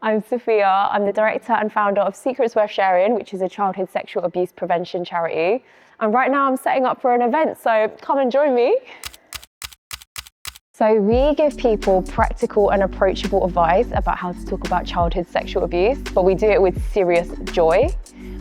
I'm Sophia. I'm the director and founder of Secrets Worth Sharing, which is a childhood sexual abuse prevention charity. And right now I'm setting up for an event, so come and join me. So we give people practical and approachable advice about how to talk about childhood sexual abuse, but we do it with serious joy.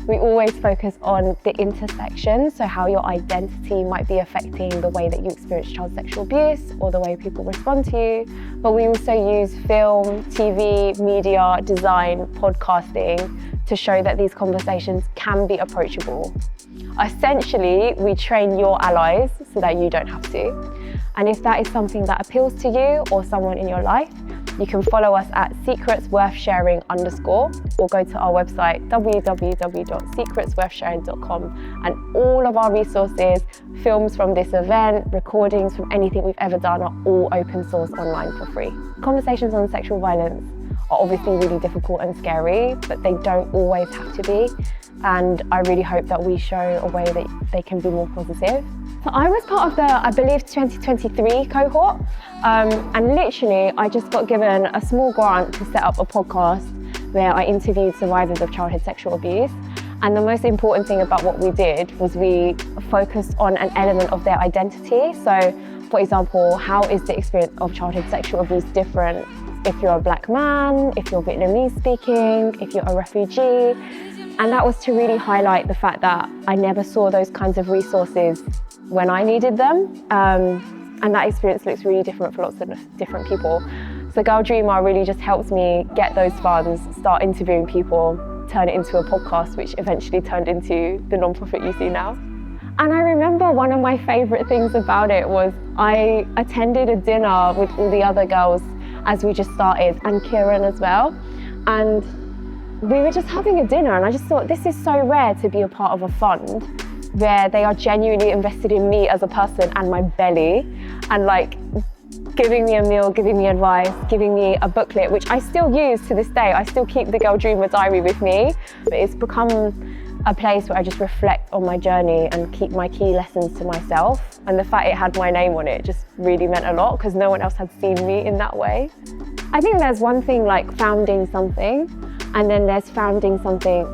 We always focus on the intersection, so how your identity might be affecting the way that you experience child sexual abuse or the way people respond to you. But we also use film, TV, media, design, podcasting to show that these conversations can be approachable. Essentially, we train your allies so that you don't have to. And if that is something that appeals to you or someone in your life, you can follow us at secretsworthsharing_ or go to our website www.secretsworthsharing.com, and all of our resources, films from this event, recordings from anything we've ever done are all open source online for free. Conversations on sexual violence are obviously really difficult and scary, but they don't always have to be. And I really hope that we show a way that they can be more positive. So I was part of the, I believe, 2023 cohort, and literally I just got given a small grant to set up a podcast where I interviewed survivors of childhood sexual abuse. And the most important thing about what we did was we focused on an element of their identity. So, for example, how is the experience of childhood sexual abuse different if you're a black man, if you're Vietnamese speaking, if you're a refugee? And that was to really highlight the fact that I never saw those kinds of resources when I needed them. And that experience looks really different for lots of different people. So Girl Dreamer really just helps me get those funds, start interviewing people, turn it into a podcast, which eventually turned into the non-profit you see now. And I remember one of my favorite things about it was I attended a dinner with all the other girls as we just started, and Kieran as well. And we were just having a dinner, and I just thought, this is so rare to be a part of a fund where they are genuinely invested in me as a person and my belly, and like giving me a meal, giving me advice, giving me a booklet, which I still use to this day. I still keep the Girl Dreamer diary with me, but it's become a place where I just reflect on my journey and keep my key lessons to myself. And the fact it had my name on it just really meant a lot, because no one else had seen me in that way. I think there's one thing like founding something, and then there's founding something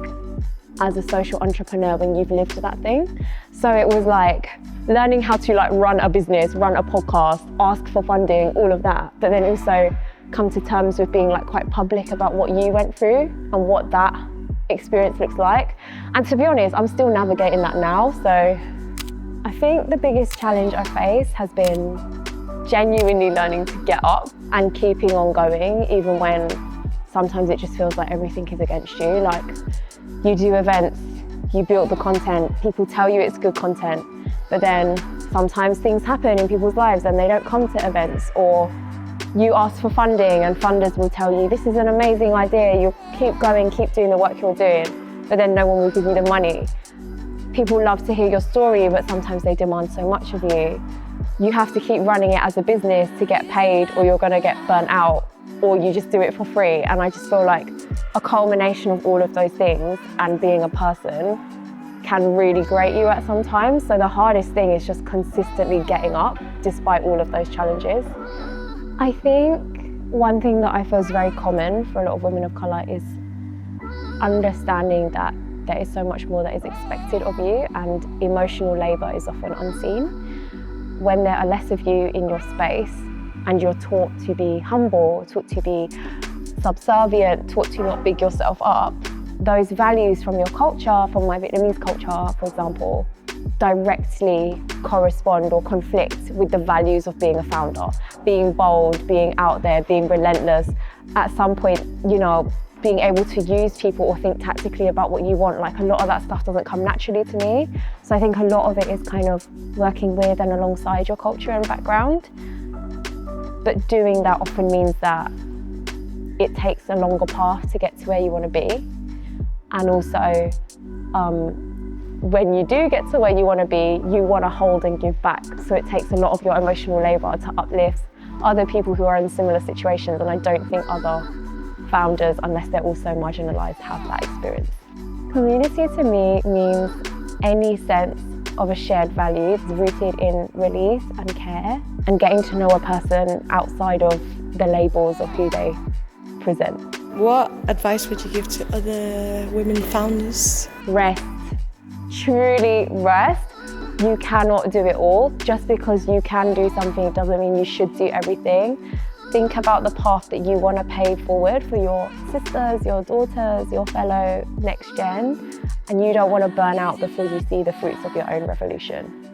as a social entrepreneur when you've lived that thing. So it was like learning how to like run a business, run a podcast, ask for funding, all of that. But then also come to terms with being like quite public about what you went through and what that experience looks like. And to be honest, I'm still navigating that now. So I think the biggest challenge I face has been genuinely learning to get up and keeping on going, even when sometimes it just feels like everything is against you. Like, you do events, you build the content, people tell you it's good content, but then sometimes things happen in people's lives and they don't come to events, or you ask for funding and funders will tell you, this is an amazing idea, you'll keep going, keep doing the work you're doing, but then no one will give you the money. People love to hear your story, but sometimes they demand so much of you. You have to keep running it as a business to get paid, or you're gonna get burnt out, or you just do it for free. And I just feel like a culmination of all of those things and being a person can really grate you at some times. So the hardest thing is just consistently getting up despite all of those challenges. I think one thing that I feel is very common for a lot of women of colour is understanding that there is so much more that is expected of you, and emotional labour is often unseen. When there are less of you in your space and you're taught to be humble, taught to be subservient, taught to not big yourself up, those values from your culture, from my Vietnamese culture, for example, directly correspond or conflict with the values of being a founder. Being bold, being out there, being relentless. At some point, you know, being able to use people or think tactically about what you want, like a lot of that stuff doesn't come naturally to me. So I think a lot of it is kind of working with and alongside your culture and background. But doing that often means that it takes a longer path to get to where you want to be. And also, when you do get to where you want to be, you want to hold and give back. So it takes a lot of your emotional labour to uplift other people who are in similar situations. And I don't think other founders, unless they're also marginalised, have that experience. Community to me means any sense of a shared value rooted in release and care, and getting to know a person outside of the labels of who they present. What advice would you give to other women founders? Rest. Truly rest. You cannot do it all. Just because you can do something doesn't mean you should do everything. Think about the path that you want to pave forward for your sisters, your daughters, your fellow next gen, and you don't want to burn out before you see the fruits of your own revolution.